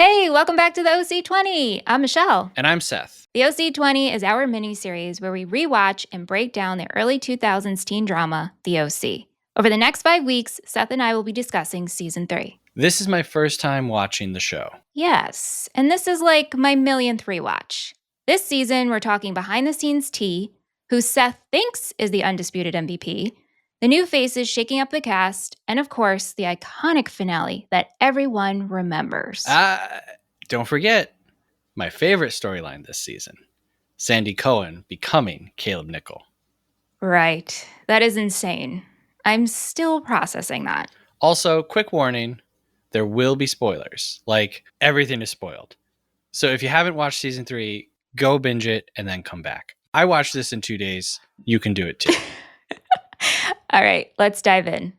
Hey, welcome back to the OC20. I'm Michelle. And I'm Seth. The OC20 is our mini-series where we rewatch and break down the early 2000s teen drama, The OC. Over the next 5 weeks, Seth and I will be discussing Season 3. This is my first time watching the show. Yes, and this is like my millionth rewatch. This season, we're talking behind-the-scenes tea, who Seth thinks is the undisputed MVP, the new faces shaking up the cast, and of course, the iconic finale that everyone remembers. Don't forget, my favorite storyline this season, Sandy Cohen becoming Caleb Nickel. Right. That is insane. I'm still processing that. Also, quick warning, there will be spoilers. Like, everything is spoiled. So if you haven't watched season 3, go binge it and then come back. I watched this in 2 days. You can do it too. All right, let's dive in.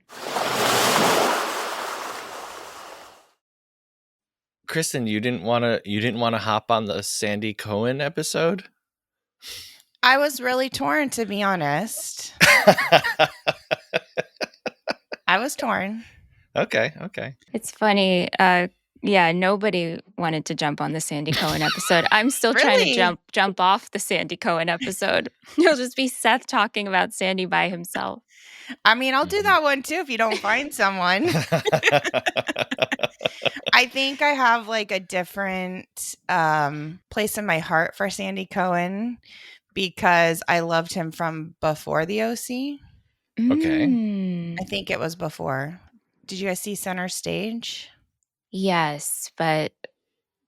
Christen, you didn't want to hop on the Sandy Cohen episode? I was really torn, to be honest. I was torn. Okay. It's funny. Nobody wanted to jump on the Sandy Cohen episode. I'm still trying Really? to jump off the Sandy Cohen episode. It'll just be Seth talking about Sandy by himself. I mean, I'll do that one too if you don't find someone. I think I have like a different place in my heart for Sandy Cohen because I loved him from before the OC. Okay. I think it was before. Did you guys see Center Stage? Yes, but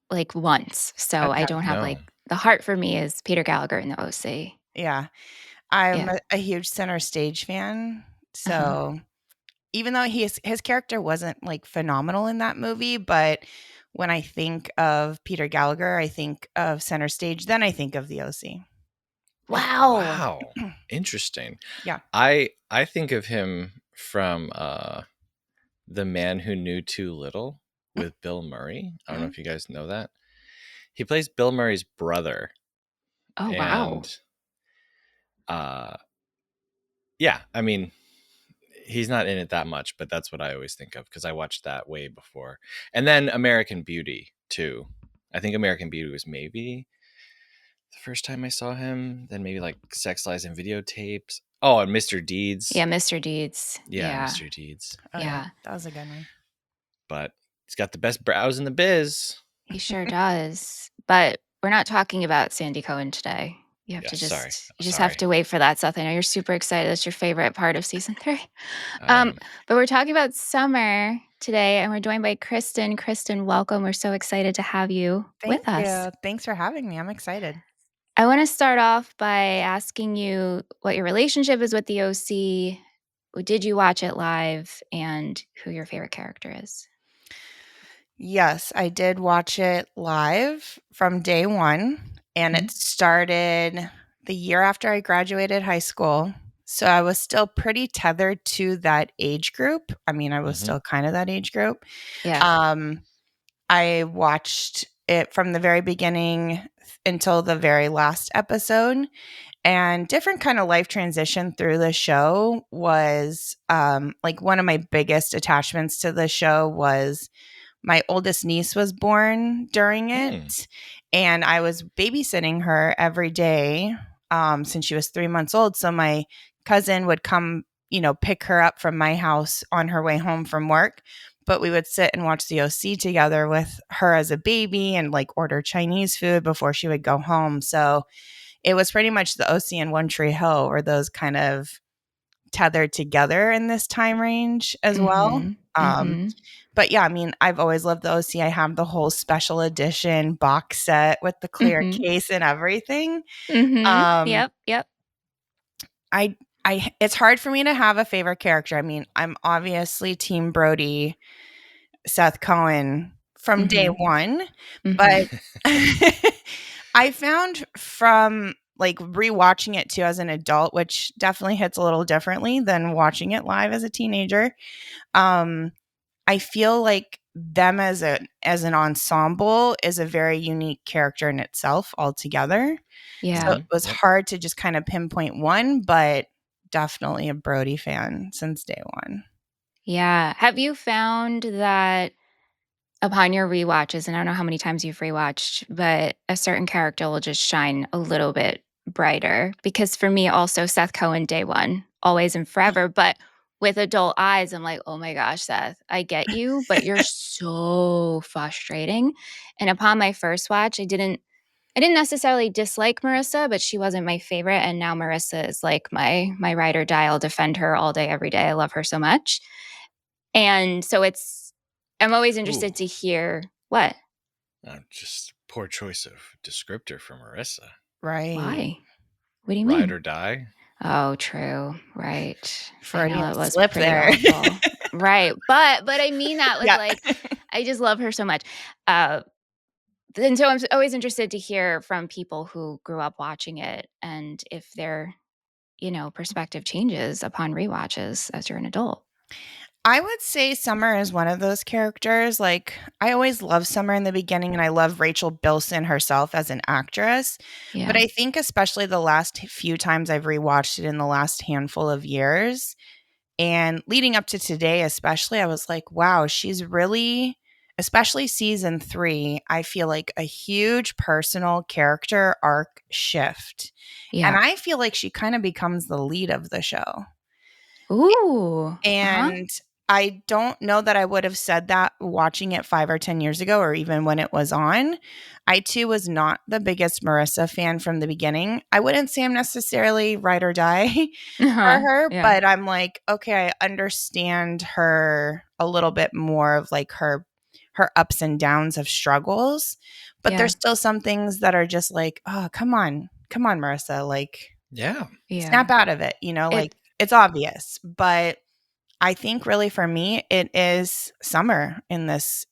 like once. So I don't have No. the heart for me is Peter Gallagher in the OC. Yeah. I'm Yeah. a huge Center Stage fan. So even though his character wasn't like phenomenal in that movie, but when I think of Peter Gallagher, I think of Center Stage, then I think of the OC. Wow. Interesting. Yeah. I think of him from The Man Who Knew Too Little with Bill Murray. I don't know if you guys know that. He plays Bill Murray's brother. Oh, wow. And yeah, I mean, he's not in it that much, but that's what I always think of because I watched that way before. And then American Beauty too. I think American Beauty was maybe the first time I saw him. Then maybe like Sex Lies and Videotapes. Oh, and Mr. Deeds. Yeah, Mr. Deeds. Yeah, Mr. Deeds. Oh, Yeah. that was a good one. But he's got the best brows in the biz. He sure does. But we're not talking about Sandy Cohen today. You have Yeah, to sorry. you just have to wait for that, Seth. I know you're super excited. That's your favorite part of season 3. But we're talking about summer today, and we're joined by Christen. Christen, welcome. We're so excited to have you with us. Thank you. Thanks for having me. I'm excited. I want to start off by asking you what your relationship is with the OC. Did you watch it live, and who your favorite character is? Yes, I did watch it live from day one, and it started the year after I graduated high school. So I was still pretty tethered to that age group. I mean, I was still kind of that age group. Yeah. I watched it from the very beginning until the very last episode, and different kind of life transition through the show was like one of my biggest attachments to the show was my oldest niece was born during it, and I was babysitting her every day since she was 3 months old. So my cousin would come, pick her up from my house on her way home from work. But we would sit and watch the OC together with her as a baby and like order Chinese food before she would go home. So it was pretty much the OC and One Tree Hill were those kind of tethered together in this time range as well. But yeah, I mean, I've always loved the OC. I have the whole special edition box set with the clear case and everything. Yep. It's hard for me to have a favorite character. I mean, I'm obviously Team Brody, Seth Cohen from day one, but I found from like rewatching it too as an adult, which definitely hits a little differently than watching it live as a teenager. I feel like them as an ensemble is a very unique character in itself altogether. Yeah. So it was hard to just kind of pinpoint one, but definitely a Brody fan since day one. Yeah. Have you found that upon your rewatches, and I don't know how many times you've rewatched, but a certain character will just shine a little bit brighter. Because for me, also Seth Cohen, day one, always and forever. But with adult eyes, I'm like, oh my gosh, Seth, I get you, but you're so frustrating. And upon my first watch, I didn't necessarily dislike Marissa, but she wasn't my favorite. And now Marissa is like my ride or die. I'll defend her all day, every day. I love her so much. And so I'm always Ooh, interested to hear what? just poor choice of descriptor for Marissa. Right. Why? What do you Ride mean? or die. Oh, true. Right. I know Freudian it was slip pretty there. awful. Right. But I mean that with Yeah. like, I just love her so much. Uh, and so I'm always interested to hear from people who grew up watching it and if their, perspective changes upon rewatches as you're an adult. I would say Summer is one of those characters. Like, I always love Summer in the beginning, and I love Rachel Bilson herself as an actress. But Yeah. I think, especially the last few times I've rewatched it in the last handful of years, and leading up to today, especially, I was like, wow, she's really, especially season 3, I feel like a huge personal character arc shift. And Yeah. I feel like she kind of becomes the lead of the show. Ooh. Uh-huh. And I don't know that I would have said that watching it 5 or 10 years ago, or even when it was on. I too was not the biggest Marissa fan from the beginning. I wouldn't say I'm necessarily ride or die for Uh-huh. her, Yeah. but I'm like, okay, I understand her a little bit more of like her ups and downs of struggles. But Yeah. there's still some things that are just like, oh, come on, Marissa, like Yeah. Yeah. snap out of it, like it's obvious. But I think really for me, it is Summer in this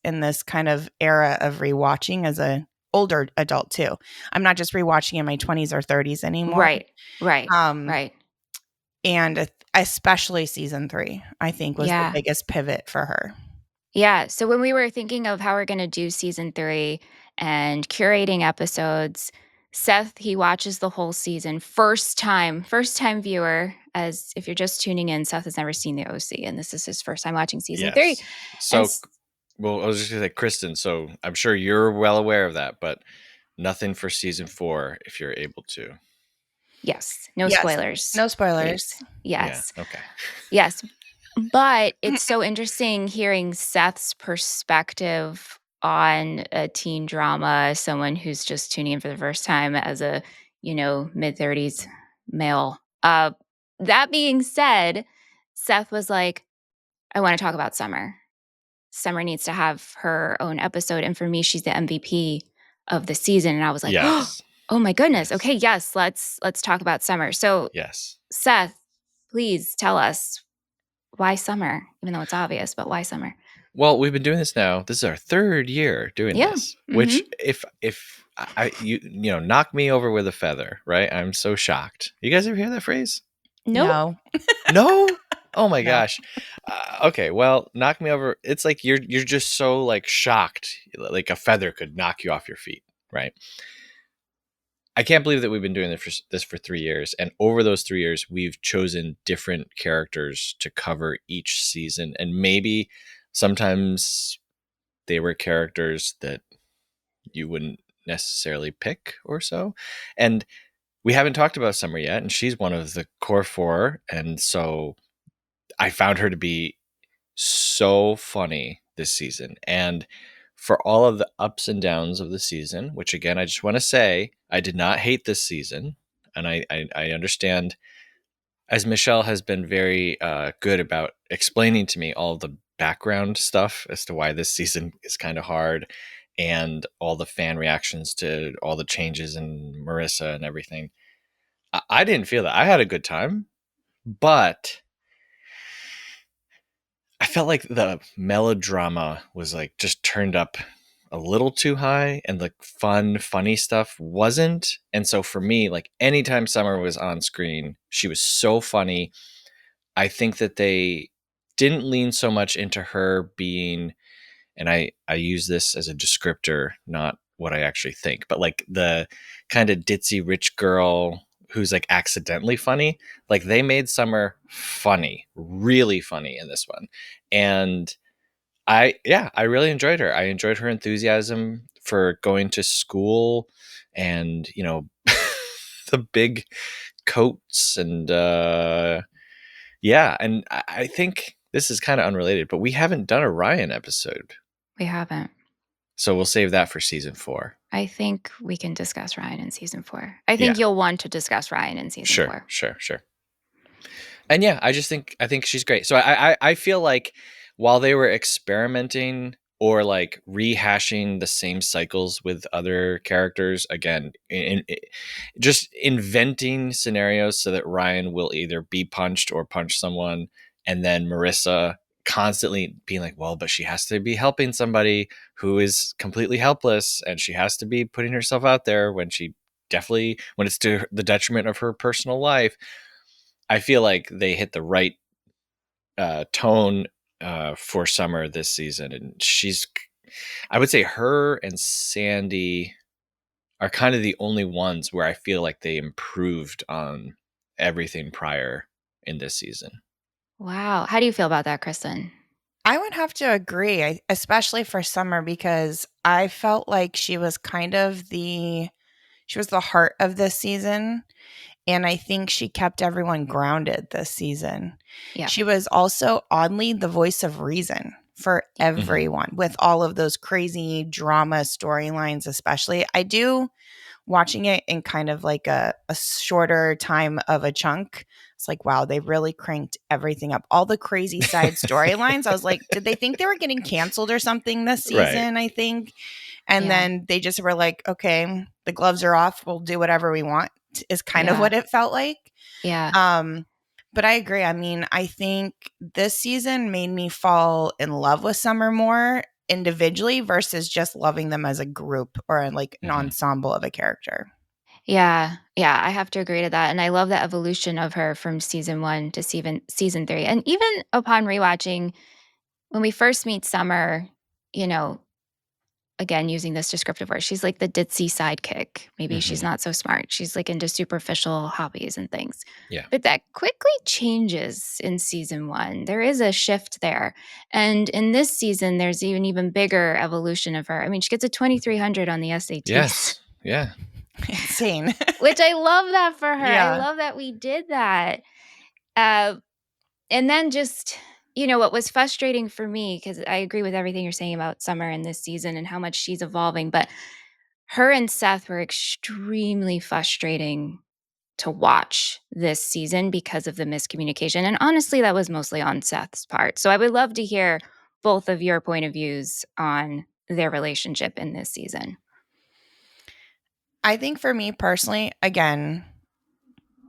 kind of era of rewatching as a older adult too. I'm not just rewatching in my 20s or 30s anymore. Right. Right. Right. And especially season 3, I think was the Yeah. biggest pivot for her. Yeah. So when we were thinking of how we're going to do season 3 and curating episodes, Seth, he watches the whole season. First time viewer. As if you're just tuning in, Seth has never seen the OC, and this is his first time watching season 3. Yes. And So, well, I was just gonna say, Kristen. So I'm sure you're well aware of that, but nothing for season 4 if you're able to. yes, no Yes. spoilers. No spoilers. Please. Yes. Yeah. Okay. Yes. But it's so interesting hearing Seth's perspective on a teen drama, someone who's just tuning in for the first time as a, mid-30s male. That being said, Seth was like, I want to talk about Summer. Summer needs to have her own episode. And for me, she's the MVP of the season. And I was like, Yes. oh my goodness. Yes. Okay, yes, let's talk about Summer. So Yes. Seth, please tell us why Summer, even though it's obvious, but why Summer? Well, we've been doing this now. This is our 3rd year doing Yeah. this, which if you knock me over with a feather, right? I'm so shocked. You guys ever hear that phrase? Nope. No? Oh my No. gosh. Okay, well, knock me over. It's like you're just so like shocked, like a feather could knock you off your feet, right? I can't believe that we've been doing this for 3 years, and over those 3 years, we've chosen different characters to cover each season, and maybe sometimes they were characters that you wouldn't necessarily pick or so. And we haven't talked about Summer yet, and she's one of the core 4, and so I found her to be so funny this season. And for all of the ups and downs of the season, which again, I just want to say, I did not hate this season. And I understand, as Michelle has been very good about explaining to me all the background stuff as to why this season is kind of hard and all the fan reactions to all the changes in Marissa and everything. I didn't feel that. I had a good time, but I felt like the melodrama was like just turned up a little too high, and the funny stuff wasn't. And so for me, like anytime Summer was on screen, she was so funny. I think that they didn't lean so much into her being, and I use this as a descriptor, not what I actually think, but like the kind of ditzy rich girl who's like accidentally funny. Like they made Summer funny, really funny in this one. And I really enjoyed her. I enjoyed her enthusiasm for going to school and, the big coats and and I think this is kind of unrelated, but we haven't done a Ryan episode. We haven't. So we'll save that for season 4. I think we can discuss Ryan in season 4. I think you'll want to discuss Ryan in season 4. Sure. And I think she's great. So I feel like while they were experimenting or like rehashing the same cycles with other characters, again, just inventing scenarios so that Ryan will either be punched or punch someone, and then Marissa constantly being like, well, but she has to be helping somebody who is completely helpless, and she has to be putting herself out there when it's to the detriment of her personal life. I feel like they hit the right tone for Summer this season, and I would say her and Sandy are kind of the only ones where I feel like they improved on everything prior in this season. Wow. How do you feel about that, Christen? I would have to agree, especially for Summer, because I felt like she was the heart of this season. And I think she kept everyone grounded this season. Yeah. She was also oddly the voice of reason for everyone with all of those crazy drama storylines, especially. I do watching it in kind of like a shorter time of a chunk. It's like, wow, they really cranked everything up. All the crazy side storylines. I was like, did they think they were getting canceled or something this season? Right. I think. And then they just were like, okay, the gloves are off. We'll do whatever we want, is kind of what it felt like. Yeah. But I agree. I mean, I think this season made me fall in love with Summer more individually versus just loving them as a group or like an ensemble of a character. Yeah. I have to agree to that. And I love the evolution of her from season 1 to season 3. And even upon rewatching, when we first meet Summer, again, using this descriptive word, she's like the ditzy sidekick. Maybe she's not so smart. She's like into superficial hobbies and things. Yeah. But that quickly changes in season 1. There is a shift there. And in this season, there's an even bigger evolution of her. I mean, she gets a 2,300 on the SATs. Yes. Yeah. Insane. Which I love that for her. Yeah. I love that we did that. And then just, what was frustrating for me, because I agree with everything you're saying about Summer in this season and how much she's evolving, but her and Seth were extremely frustrating to watch this season because of the miscommunication. And honestly, that was mostly on Seth's part. So I would love to hear both of your point of views on their relationship in this season. I think for me personally, again,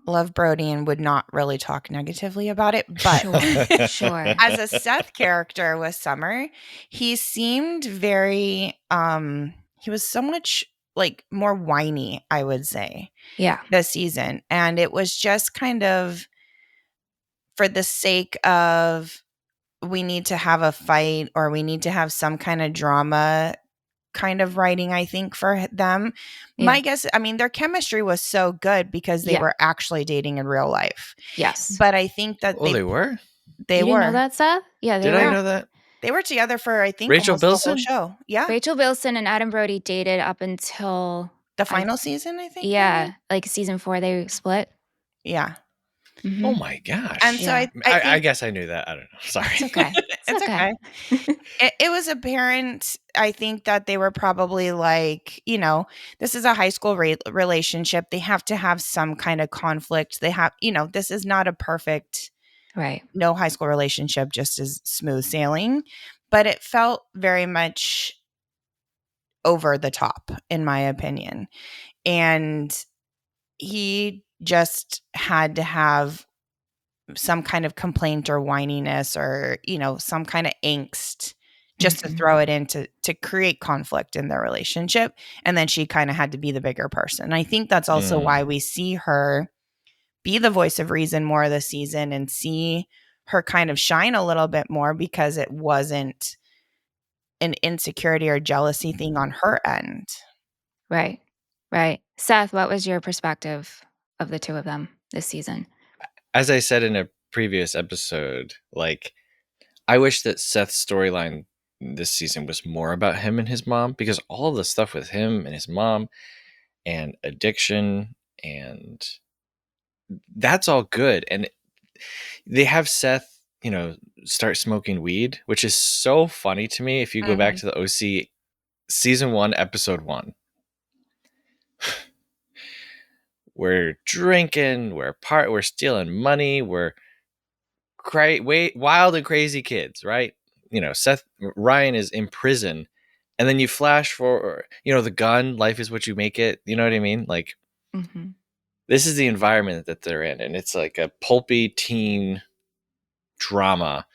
love Brody and would not really talk negatively about it. But Sure. As a Seth character with Summer, he seemed very, he was so much like more whiny, I would say. Yeah. This season. And it was just kind of for the sake of we need to have a fight or we need to have some kind of drama kind of writing, I think, for them. Yeah. My guess, I mean, their chemistry was so good because they were actually dating in real life. Yes. But I think that they were? They you were. Didn't know that, Seth? Yeah, they were. Did I know that? They were together for, I think, Rachel almost the whole Bilson? show. Yeah. Rachel Bilson and Adam Brody dated up until the final season, I think. Yeah. Maybe? Like season 4, they split. Yeah. Mm-hmm. Oh my gosh. And so I guess I knew that. I don't know. Sorry. It's okay. It's okay. It was apparent, I think, that they were probably like, this is a high school relationship. They have to have some kind of conflict. They have, this is not a perfect, right. No high school relationship just as smooth sailing. But it felt very much over the top, in my opinion. And he just had to have some kind of complaint or whininess or, some kind of angst just to throw it in to create conflict in their relationship. And then she kind of had to be the bigger person. I think that's also why we see her be the voice of reason more this season and see her kind of shine a little bit more because it wasn't an insecurity or jealousy thing on her end. Right. Seth, what was your perspective of the two of them this season? As I said in a previous episode, like, I wish that Seth's storyline this season was more about him and his mom, because all of the stuff with him and his mom and addiction, and that's all good. And they have Seth, start smoking weed, which is so funny to me. If you go back to the OC season 1, episode 1, we're drinking, we're stealing money, we're wild and crazy kids, right? Ryan is in prison, and then you flash for, the gun, life is what you make it. You know what I mean? Like, this is the environment that they're in, and it's like a pulpy teen drama.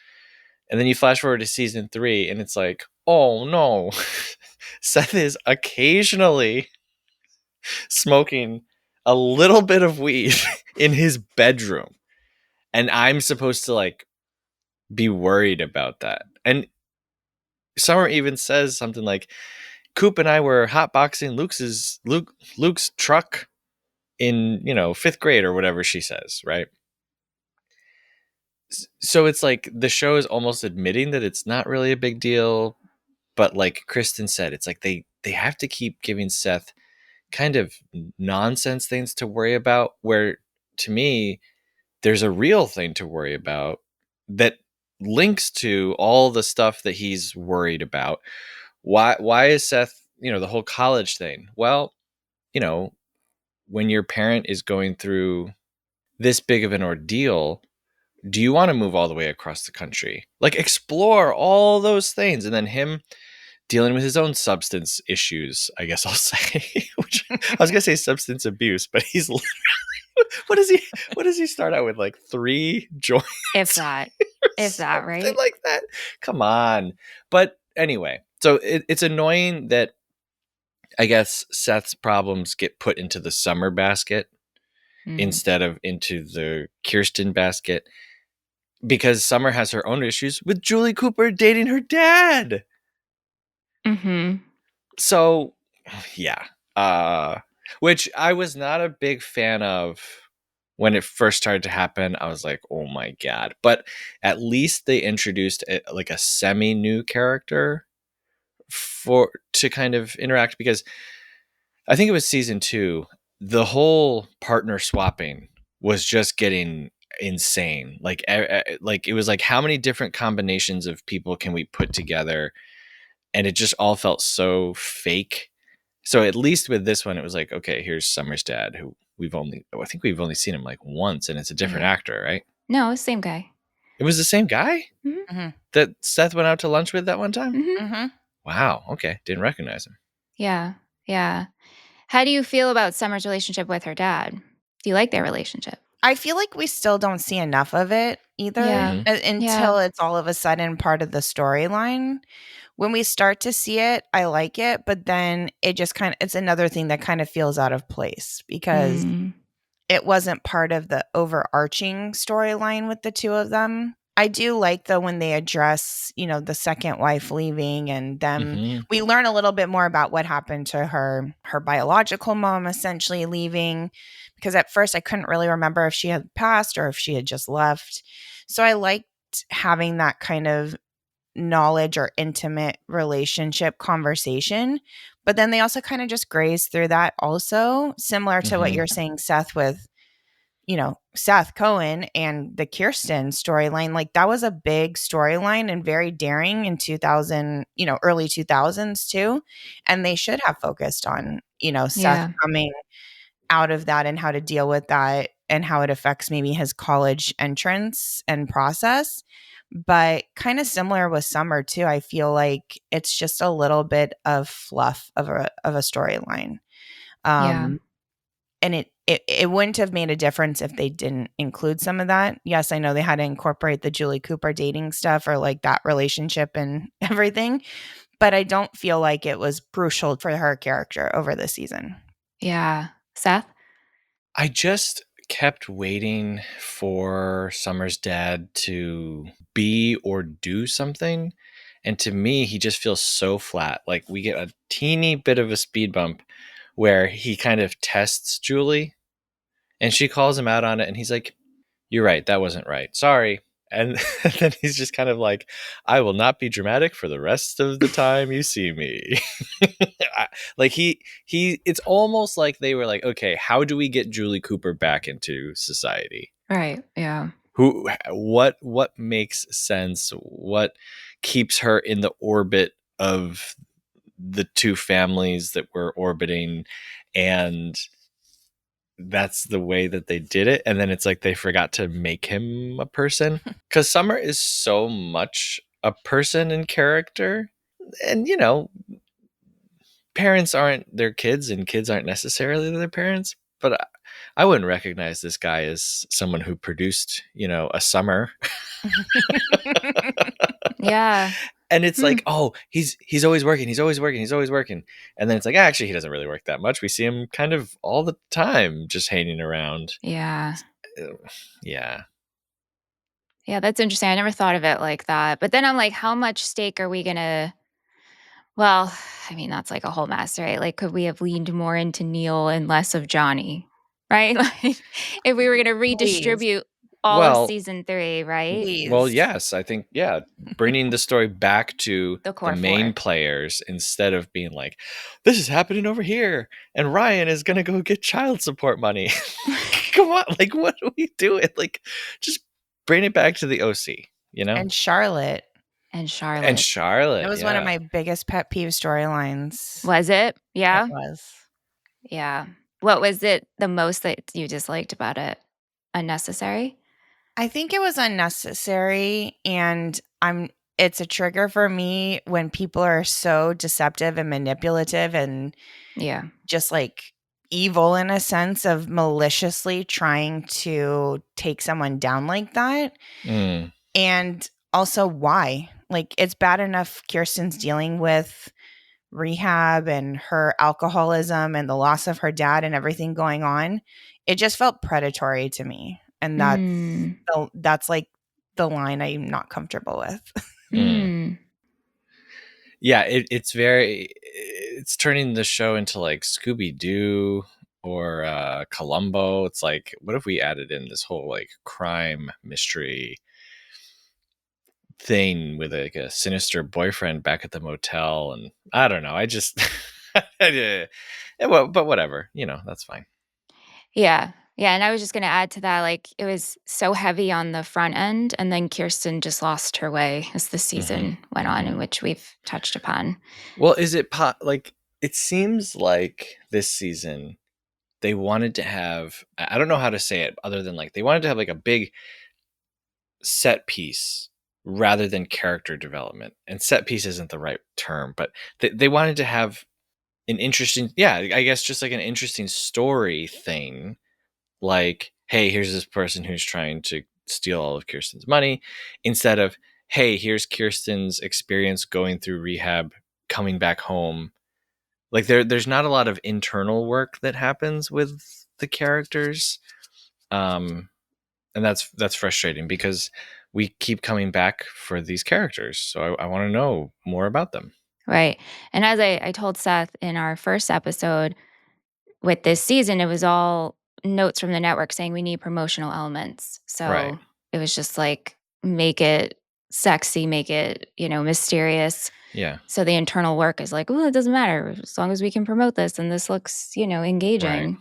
And then you flash forward to season 3, and it's like, oh no, Seth is occasionally smoking a little bit of weed in his bedroom, and I'm supposed to like be worried about that. And Summer even says something like, Coop and I were hotboxing Luke's truck in 5th grade or whatever she says, right? So it's like the show is almost admitting that it's not really a big deal, but like Christen said, it's like they have to keep giving Seth kind of nonsense things to worry about, where to me there's a real thing to worry about that links to all the stuff that he's worried about. Why is Seth, the whole college thing? Well, when your parent is going through this big of an ordeal, do you want to move all the way across the country? Like, explore all those things. And then him dealing with his own substance issues, I guess I'll say. Which, I was gonna say substance abuse, but he's literally, what does he start out with, like 3 joints? If that, right? Like that. Come on. But anyway, so it's annoying that I guess Seth's problems get put into the Summer basket instead of into the Kirsten basket, because Summer has her own issues with Julie Cooper dating her dad. So, yeah. Which I was not a big fan of when it first started to happen. I was like, oh my God. But at least they introduced like a semi-new character to kind of interact, because I think it was season 2, the whole partner swapping was just getting insane. Like it was like, how many different combinations of people can we put together? And it just all felt so fake. So at least with this one, it was like, okay, here's Summer's dad, who I think we've only seen him like once, and it's a different actor, right? No, same guy. It was the same guy that Seth went out to lunch with that one time? Wow. Okay. Didn't recognize him. Yeah. How do you feel about Summer's relationship with her dad? Do you like their relationship? I feel like we still don't see enough of it either until it's all of a sudden part of the storyline. When we start to see it, I like it, but then it just it's another thing that kind of feels out of place, because it wasn't part of the overarching storyline with the two of them. I do like, though, when they address, the second wife leaving, and them, we learn a little bit more about what happened to her biological mom essentially leaving, because at first I couldn't really remember if she had passed or if she had just left. So I liked having that kind of knowledge or intimate relationship conversation. But then they also kind of just graze through that also, similar to what you're saying, Seth, with Seth Cohen and the Kirsten storyline. Like, that was a big storyline and very daring in 2000, early 2000s too. And they should have focused on, Seth coming out of that and how to deal with that and how it affects maybe his college entrance and process. But kind of similar with Summer too. I feel like it's just a little bit of fluff of a storyline. And it wouldn't have made a difference if they didn't include some of that. Yes, I know they had to incorporate the Julie Cooper dating stuff, or like that relationship and everything, but I don't feel like it was crucial for her character over the season. Yeah. Seth? I just kept waiting for Summer's dad to be or do something. And to me, he just feels so flat. Like, we get a teeny bit of a speed bump where he kind of tests Julie, and she calls him out on it, and he's like, you're right, that wasn't right. Sorry. And then he's just kind of like, I will not be dramatic for the rest of the time you see me. Like it's almost like they were like, okay, how do we get Julie Cooper back into society? Right. Yeah. What makes sense? What keeps her in the orbit of the two families that were orbiting? And that's the way that they did it. And then it's like they forgot to make him a person, because Summer is so much a person and character. And parents aren't their kids and kids aren't necessarily their parents, but I wouldn't recognize this guy as someone who produced a Summer. Yeah. And it's like, oh, he's always working, he's always working. And then it's like, actually, he doesn't really work that much. We see him kind of all the time just hanging around. Yeah. Yeah. Yeah, that's interesting. I never thought of it like that. But then I'm like, how much stake are we going to? Well, I mean, that's like a whole mess, right? Like, could we have leaned more into Neil and less of Johnny, right? Like, if we were going to redistribute all of Well, season 3, right? Well, yes, I think, bringing the story back to The core the main four. players instead of being like, this is happening over here and Ryan is going to go get child support money. Come on, like, what are we doing? Like, just bring it back to the OC, And Charlotte. And Charlotte. That was one of my biggest pet peeve storylines. Was it? Yeah. It was. Yeah. What was it the most that you disliked about it? Unnecessary? I think it was unnecessary, and it's a trigger for me when people are so deceptive and manipulative and Yeah. just like evil in a sense of maliciously trying to take someone down like that. And also, why? Like, it's bad enough Kirsten's dealing with rehab and her alcoholism and the loss of her dad and everything going on. It just felt predatory to me. And that's like the line I'm not comfortable with. Yeah, it's turning the show into like Scooby-Doo or Columbo. It's like, what if we added in this whole like crime mystery thing with like a sinister boyfriend back at the motel? And I don't know, I just but whatever, that's fine. Yeah. Yeah. And I was just going to add to that, like, it was so heavy on the front end, and then Kirsten just lost her way as the season went on, in which we've touched upon. Well, is it like, it seems like this season they wanted to have, I don't know how to say it other than like, they wanted to have like a big set piece rather than character development. And set piece isn't the right term, but they wanted to have an interesting, I guess just like an interesting story thing. Like, hey, here's this person who's trying to steal all of Kirsten's money, instead of, hey, here's Kirsten's experience going through rehab, coming back home. Like, there's not a lot of internal work that happens with the characters. And that's frustrating because we keep coming back for these characters. So I want to know more about them. Right. And as I told Seth in our first episode, with this season, it was all notes from the network saying we need promotional elements. So it was just like, make it sexy, make it, mysterious. Yeah. So the internal work is like, oh, it doesn't matter as long as we can promote this and this looks, engaging,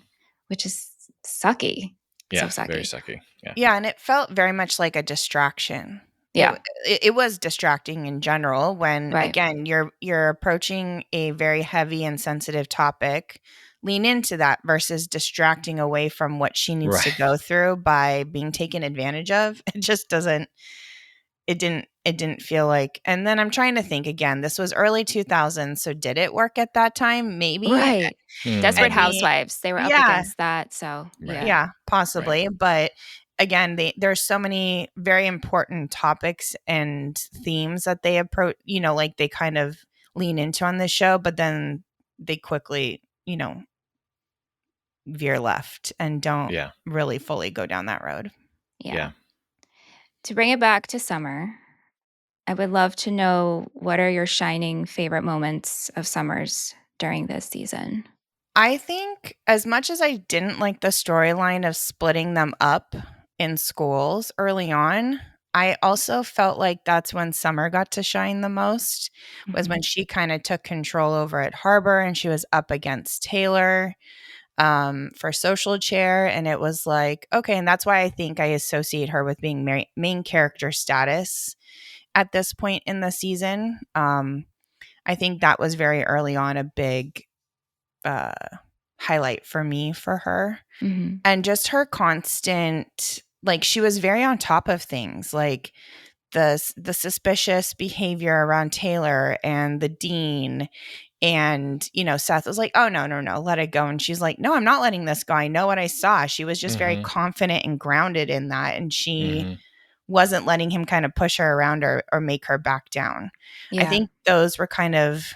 which is sucky. Yeah, so sucky. Very sucky. Yeah, and it felt very much like a distraction. Yeah. It was distracting in general when, again, you're approaching a very heavy and sensitive topic. Lean into that versus distracting away from what she needs to go through by being taken advantage of. It just doesn't, it didn't feel like. And then I'm trying to think again, this was early 2000s, so did it work at that time? Maybe. Right. Desperate Housewives, they were up against that, so yeah, possibly. But again, there's so many very important topics and themes that they approach, like they kind of lean into on this show, but then they quickly, veer left and don't really fully go down that road. Yeah. To bring it back to Summer, I would love to know, what are your shining favorite moments of Summers during this season? I think as much as I didn't like the storyline of splitting them up in schools early on, I also felt like that's when Summer got to shine the most, was Mhm. when she kind of took control over at Harbor and she was up against Taylor for social chair. And it was like, okay. And that's why I think I associate her with being main character status at this point in the season. I think that was very early on a big uh, highlight for me for her. Mhm. And just her constant, like, she was very on top of things, like the suspicious behavior around Taylor and the dean. And, Seth was like, oh, no, no, no, let it go. And she's like, no, I'm not letting this go. I know what I saw. She was just very Mhm. confident and grounded in that. And she Mhm. wasn't letting him kind of push her around or make her back down. I Yeah. think those were kind of,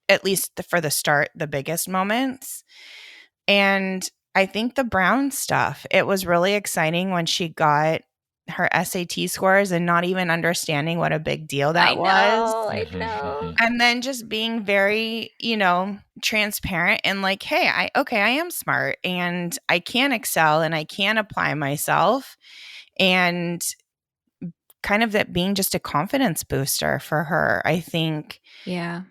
at least for the start, the biggest moments. And I think the Brown stuff, it was really exciting when she got her SAT scores and not even understanding what a big deal that was. I Mhm. know. Mhm. And then just being very, transparent and like, hey, I am smart and I can excel and I can apply myself. And kind of that being just a confidence booster for her. I think, Yeah.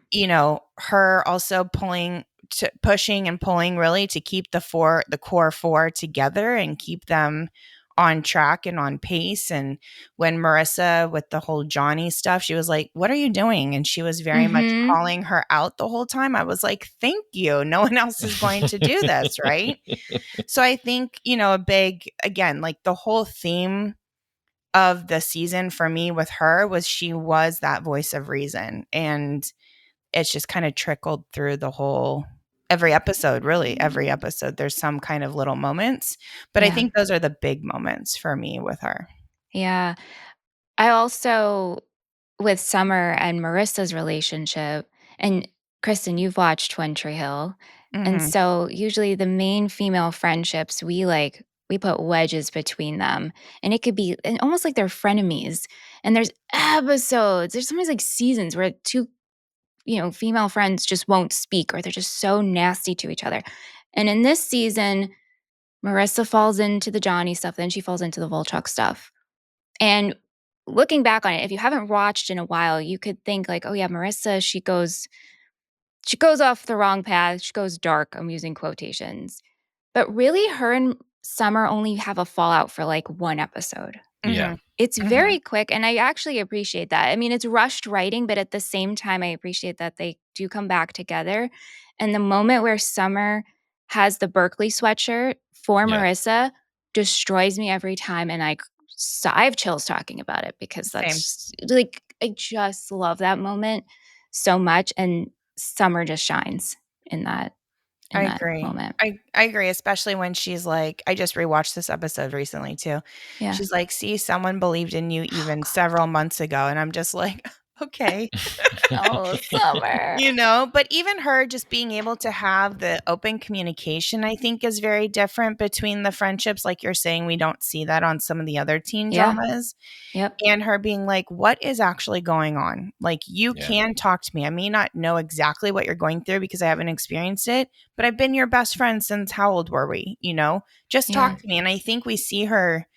her also pushing and pulling really to keep the core four together and keep them on track and on pace. And when Marissa with the whole Johnny stuff, she was like, what are you doing? And she was very much Mhm. calling her out the whole time. I was like, thank you. No one else is going to do this, right? So I think, a big, again, like the whole theme of the season for me with her was she was that voice of reason. And it's just kind of trickled through the whole every episode, really. Every episode, there's some kind of little moments. But I Yeah. think those are the big moments for me with her. Yeah. I also, with Summer and Marissa's relationship, and Kristen, you've watched One Tree Hill. And Mhm. so usually the main female friendships, we put wedges between them. And it could be and almost like they're frenemies. And there's episodes, there's sometimes like seasons where two, female friends just won't speak or they're just so nasty to each other. And in this season, Marissa falls into the Johnny stuff, then she falls into the Volchok stuff. And looking back on it, if you haven't watched in a while, you could think like, "Oh yeah, Marissa, she goes off the wrong path. She goes dark." I'm using quotations. But really her and Summer only have a fallout for like one episode. Yeah. Mhm. It's Mhm. very quick and I actually appreciate that. I mean, it's rushed writing, but at the same time I appreciate that they do come back together. And the moment where Summer has the Berkeley sweatshirt for Yeah. Marissa destroys me every time and I have chills talking about it because Same. that's like I just love that moment so much and Summer just shines in that I in that agree. moment. I agree, especially when she's like, I just rewatched this episode recently too. Yeah. She's like, see, someone believed in you Oh even god. several months ago. And I'm just like, okay. Oh, Summer. But even her just being able to have the open communication, I think is very different between the friendships. Like you're saying, we don't see that on some of the other teen Yeah. dramas. Yep. And her being like, what is actually going on? Like, you Yeah. can talk to me. I may not know exactly what you're going through because I haven't experienced it, but I've been your best friend since how old were we? Just Yeah. talk to me. And I think we see her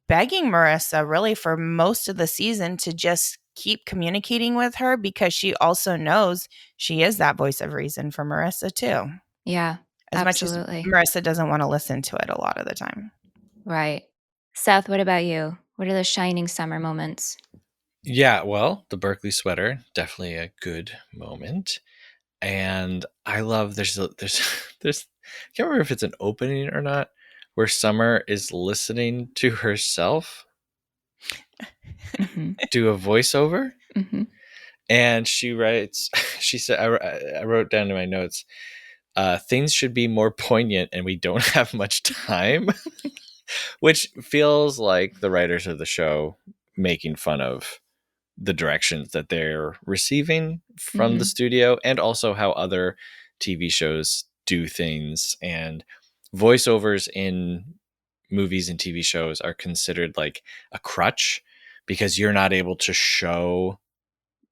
begging Marissa really for most of the season to just keep communicating with her because she also knows she is that voice of reason for Marissa too. Yeah. As much as Absolutely. Marissa doesn't want to listen to it a lot of the time. Right. Seth, what about you? What are the shining summer moments? Yeah, well, the Berkeley sweater, definitely a good moment. And I love there's I can't remember if it's an opening or not, where Summer is listening to herself Mhm. do a voiceover, Mhm. and she writes, she said, I wrote down in my notes, things should be more poignant and we don't have much time, which feels like the writers of the show making fun of the directions that they're receiving from the Mhm. studio and also how other TV shows do things. And voiceovers in movies and TV shows are considered like a crutch because you're not able to show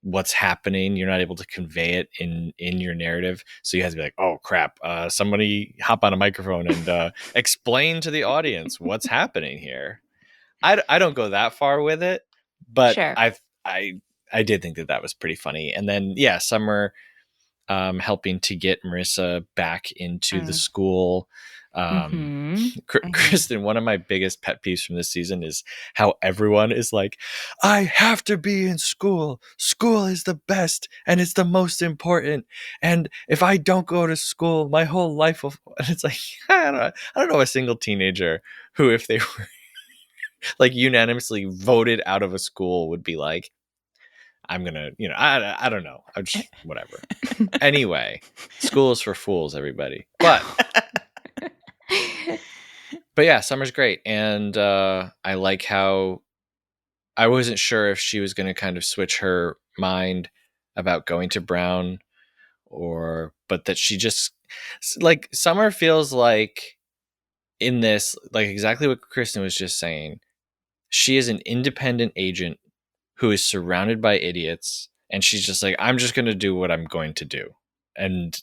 what's happening, you're not able to convey it in your narrative, so you have to be like, oh crap, somebody hop on a microphone and explain to the audience what's happening here. I don't go that far with it, but Sure. I did think that was pretty funny. And then yeah, Summer helping to get Marissa back into the school. Kristen, one of my biggest pet peeves from this season is how everyone is like, I have to be in school. School is the best and it's the most important. And if I don't go to school, my whole life will. And it's like, I don't know a single teenager who, if they were like unanimously voted out of a school, would be like, I'm gonna, I don't know. I'm just whatever. Anyway, school is for fools, everybody. But yeah, Summer's great, and I like how I wasn't sure if she was going to kind of switch her mind about going to Brown, but that she just like Summer feels like in this, like exactly what Kristen was just saying. She is an independent agent who is surrounded by idiots, and she's just like, I'm just going to do what I'm going to do, and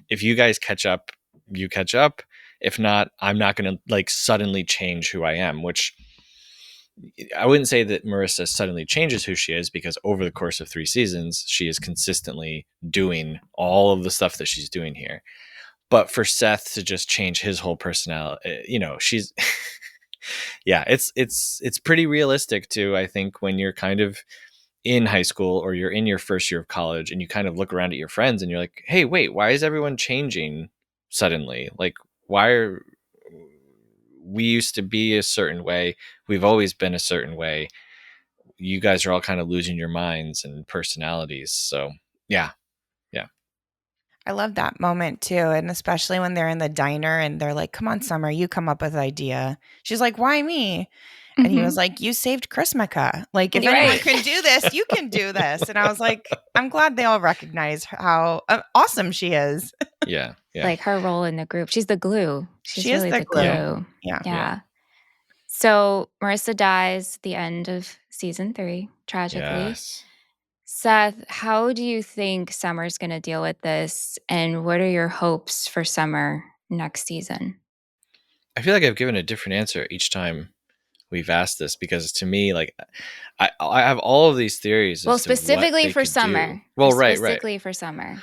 if you guys catch up, you catch up. If not, I'm not going to like suddenly change who I am, which I wouldn't say that Marissa suddenly changes who she is, because over the course of 3 seasons, she is consistently doing all of the stuff that she's doing here. But for Seth to just change his whole personality, she's yeah, it's pretty realistic too. I think when you're kind of in high school or you're in your first year of college and you kind of look around at your friends and you're like, hey, wait, why is everyone changing suddenly? Like, we used to be a certain way. We've always been a certain way. You guys are all kind of losing your minds and personalities. So yeah. I love that moment too. And especially when they're in the diner and they're like, come on, Summer, you come up with an idea. She's like, why me? And he was like, you saved Chrismica. Like, if anyone can do this, you can do this. And I was like, I'm glad they all recognize how awesome she is. Yeah. Like her role in the group. She's the glue. She's She is really the glue. Yeah. Yeah. So Marissa dies at the end of season 3, tragically. Yes. Seth, how do you think Summer's going to deal with this? And what are your hopes for Summer next season? I feel like I've given a different answer each time we've asked this, because to me, like, I have all of these theories. Well, as to what specifically they for could Summer. do. Well, right. Specifically for Summer.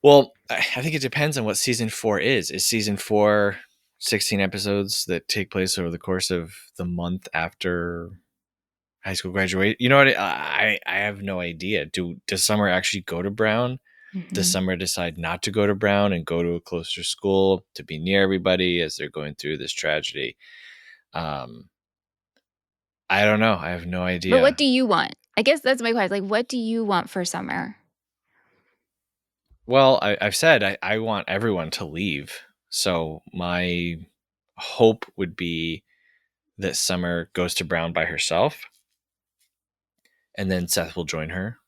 Well, I think it depends on what season 4 is. Is season 4 16 episodes that take place over the course of the month after high school graduation? You know what? I have no idea. Does Summer actually go to Brown? Does Summer decide not to go to Brown and go to a closer school to be near everybody as they're going through this tragedy? I don't know. I have no idea. But what do you want? I guess that's my question. Like, what do you want for Summer? Well, I've said I want everyone to leave. So my hope would be that Summer goes to Brown by herself, and then Seth will join her,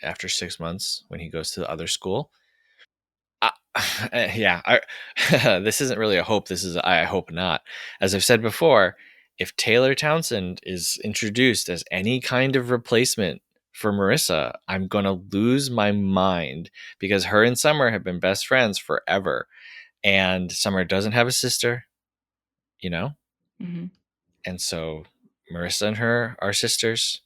after 6 months when he goes to the other school. This isn't really a hope. This is I hope not. As I've said before, if Taylor Townsend is introduced as any kind of replacement for Marissa, I'm going to lose my mind, because her and Summer have been best friends forever. And Summer doesn't have a sister, And so Marissa and her are sisters.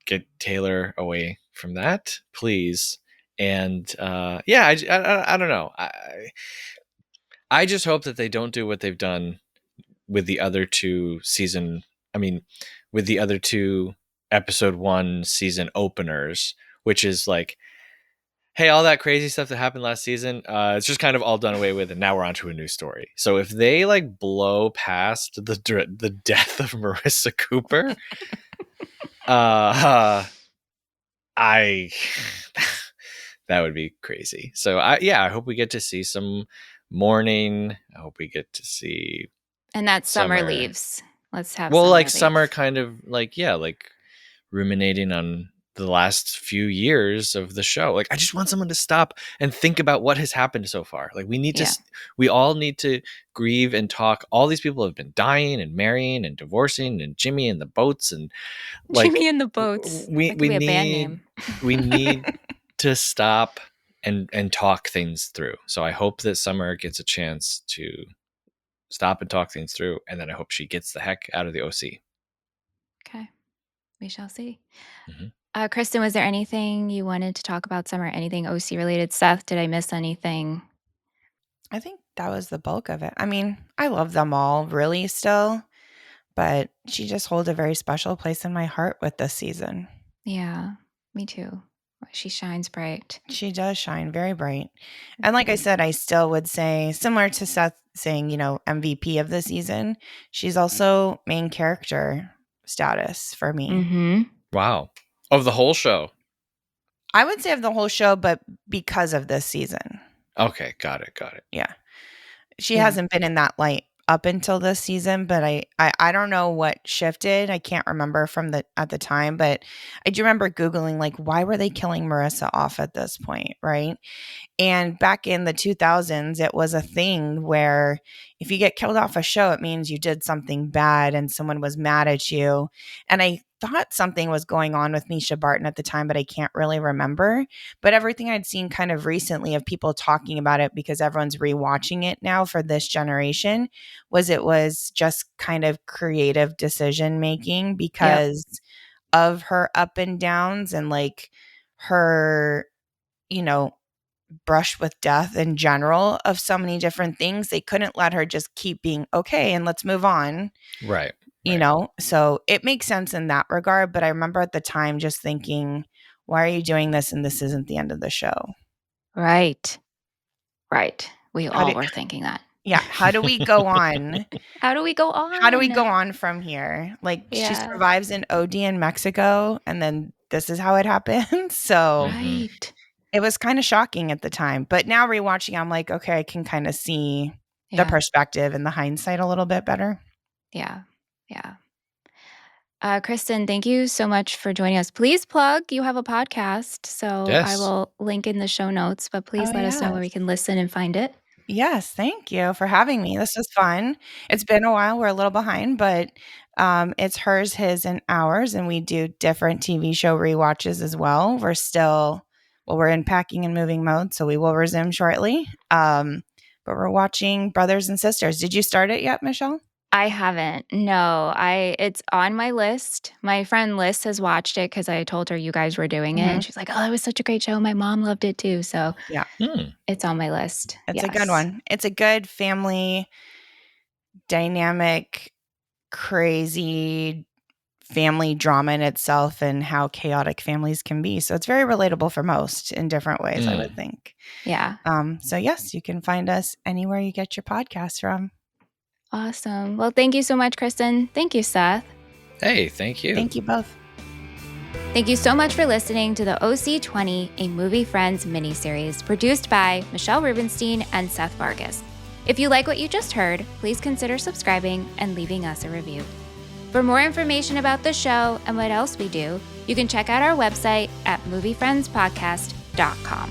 Get Taylor away from that, please. And I don't know. I just hope that they don't do what they've done with the other two with the other 2 episode 1 season openers, which is like, hey, all that crazy stuff that happened last season, it's just kind of all done away with, and now we're on to a new story. So if they like blow past the death of Marissa Cooper, that would be crazy. So I hope we get to see some mourning. I hope we get to see. And that Summer leaves. Let's have Summer kind of like ruminating on the last few years of the show. Like, I just want someone to stop and think about what has happened so far. Like, we all need to grieve and talk. All these people have been dying and marrying and divorcing, and Jimmy and the Boats, and like Jimmy and the Boats. We be a need band name. We need to stop and talk things through. So I hope that Summer gets a chance to stop and talk things through. And then I hope she gets the heck out of the OC. Okay. We shall see. Mhm. Christen, was there anything you wanted to talk about summer? Anything OC related? Seth, did I miss anything? I think that was the bulk of it. I mean, I love them all really still, but she just holds a very special place in my heart with this season. Yeah, me too. She shines bright. She does shine very bright. And like I said, I still would say, similar to Seth saying, MVP of the season, she's also main character status for me. Mm-hmm. Wow. Of the whole show. I would say of the whole show, but because of this season. Okay, got it. Yeah. She Yeah. hasn't been in that light up until this season, but I don't know what shifted. I can't remember at the time, but I do remember Googling, like, why were they killing Marissa off at this point, right? And back in the 2000s, it was a thing where if you get killed off a show, it means you did something bad and someone was mad at you. And I thought something was going on with Misha Barton at the time, but I can't really remember. But everything I'd seen kind of recently of people talking about it, because everyone's rewatching it now for this generation, it was just kind of creative decision making because of her up and downs and like her, brush with death in general of so many different things. They couldn't let her just keep being okay and let's move on. Right. So it makes sense in that regard. But I remember at the time just thinking, why are you doing this? And this isn't the end of the show. Right. We How all do- were thinking that. Yeah. How do we go on? How do we go on? How do we go on from here? Like she Yeah. survives in OD in Mexico and then this is how it happens. So Right. it was kind of shocking at the time. But now rewatching, I'm like, okay, I can kind of see the Yeah. perspective and the hindsight a little bit better. Yeah. Christen, thank you so much for joining us. Please plug. You have a podcast, so Yes. I will link in the show notes, but please Oh, let us know yes. where we can listen and find it. Yes, thank you for having me. This was fun. It's been a while. We're a little behind, but it's hers, his, and ours, and we do different TV show rewatches as well. We're in packing and moving mode, so we will resume shortly. But we're watching Brothers and Sisters. Did you start it yet, Michelle? I haven't. No, it's on my list. My friend Liz has watched it because I told her you guys were doing it. And she's like, oh, it was such a great show. My mom loved it too. So Yeah. It's on my list. It's a good one. It's a good family dynamic, crazy family drama in itself and how chaotic families can be. So it's very relatable for most in different ways, I would think. Yeah. So yes, you can find us anywhere you get your podcasts from. Awesome. Well, thank you so much, Christen. Thank you, Seth. Hey, thank you. Thank you both. Thank you so much for listening to the OC20, a Movie Friends miniseries produced by Michelle Rubenstein and Seth Vargas. If you like what you just heard, please consider subscribing and leaving us a review. For more information about the show and what else we do, you can check out our website at moviefriendspodcast.com.